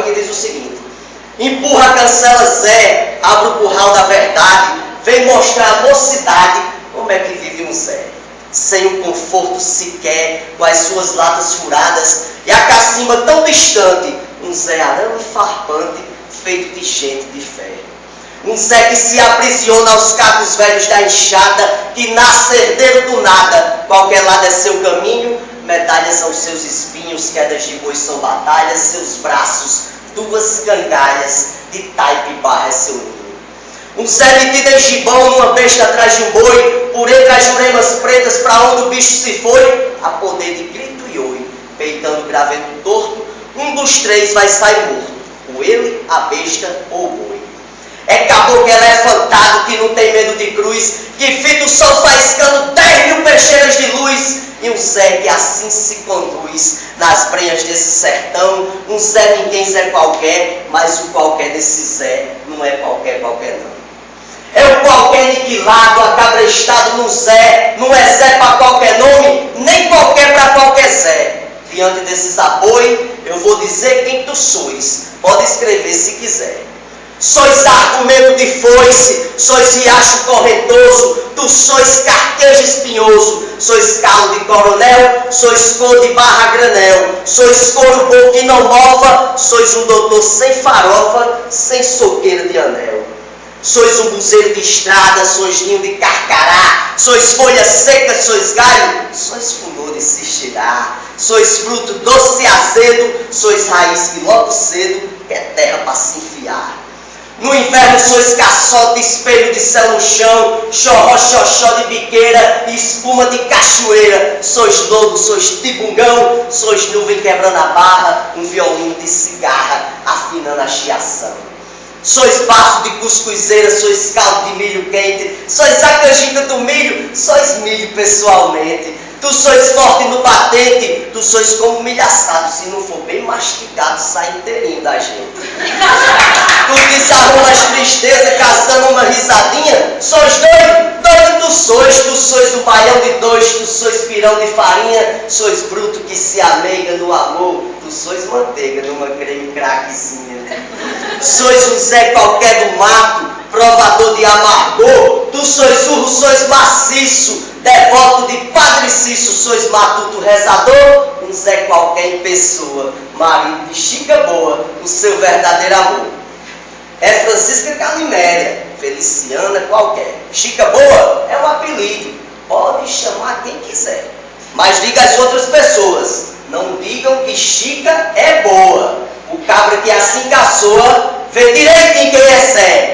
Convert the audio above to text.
que diz o seguinte: empurra, cancela Zé, abre o curral da verdade, vem mostrar a mocidade como é que vive um Zé. Sem um conforto sequer, com as suas latas furadas e a cacimba tão distante, um Zé arame farpante, feito de gente de fé. Um Zé que se aprisiona aos cacos velhos da enxada, que nasce herdeiro do nada, qualquer lado é seu caminho, medalhas são seus espinhos, quedas de boi são batalhas, seus braços, duas cangalhas, de taipa e barra é seu ninho. Um Zé metido em gibão, numa besta atrás de um boi, por entre as juremas pretas, para onde o bicho se foi, a poder de grito e oi, peitando graveto torto, um dos três vai sair morto, ou ele, a besta ou o boi. É caboclo elefantado que não tem medo de cruz, que fita o sol faiscando 10.000 peixeiras de luz, e um Zé que assim se conduz nas brenhas desse sertão, um Zé ninguém, Zé qualquer, mas o qualquer desse Zé não é qualquer não. É o qualquer aniquilado, acabrestado no Zé, não é Zé para qualquer nome, nem qualquer para qualquer Zé. Diante desses apoios, eu vou dizer quem tu sois, pode escrever se quiser. Sois argumento de foice, sois riacho correntoso, tu sois carquejo espinhoso, sois calo de coronel, sois cor de barra granel, sois couro bom que não mova, sois um doutor sem farofa, sem soqueira de anel. Sois um buzeiro de estrada, sois ninho de carcará, sois folha seca, sois galho, sois fundor de se estirar, sois fruto doce e azedo, sois raiz que logo cedo quer terra para se enfiar. No inverno sois caçote, espelho de céu no chão, xorró, xoxó de biqueira, espuma de cachoeira, sois lobo, sois tibungão, sois nuvem quebrando a barra, um violino de cigarra, afinando a chiação. Sois bafo de cuscuzeira, sois caldo de milho quente, sois a canjica do milho, sois milho pessoalmente. Tu sois forte no batente, tu sois como milho assado, se não for bem mastigado, sai inteirinho da gente. Tu desarruma as tristezas, casando uma risadinha, sois doido tu sois um baião de dois, tu sois pirão de farinha, sois bruto que se ameiga no amor, tu sois manteiga numa creme craquezinha. Sois um Zé qualquer do mato, provador de amargor, tu sois urro, sois maciço, devoto de Padre Cício, sois matuto rezador, um Zé qualquer em pessoa, marido de Chica Boa, o seu verdadeiro amor. É Francisca Caliméria, Feliciana qualquer. Chica Boa é um apelido, pode chamar quem quiser, mas diga às outras pessoas, não digam que Chica é boa. O cabra que assim caçoa, vê direitinho quem é Zé.